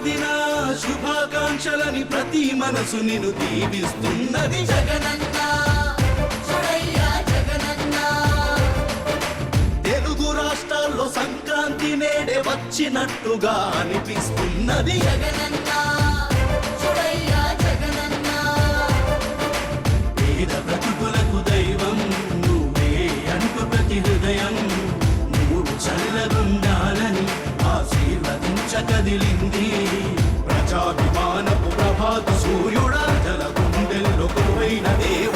జన్మదిన శుభాకాంక్షలని ప్రతి మనసు నిన్ను దీవిస్తున్నది జగనన్న చూడయ్యా జగనన్న. తెలుగు రాష్ట్రాల్లో సంక్రాంతి నేడే వచ్చినట్టుగా అనిపిస్తున్నది జగనన్న చూడయ్యా జగనన్న. పేద బ్రతుకులకు దైవం నువ్వే అంటూ ప్రతి హృదయం నువ్వు చల్లగుండాలని ఆశీర్వదించకదిలింది ప్రజాభిమానపు ప్రభాత సూర్యుడా జల గుండెల్లో కొలువైన దేవ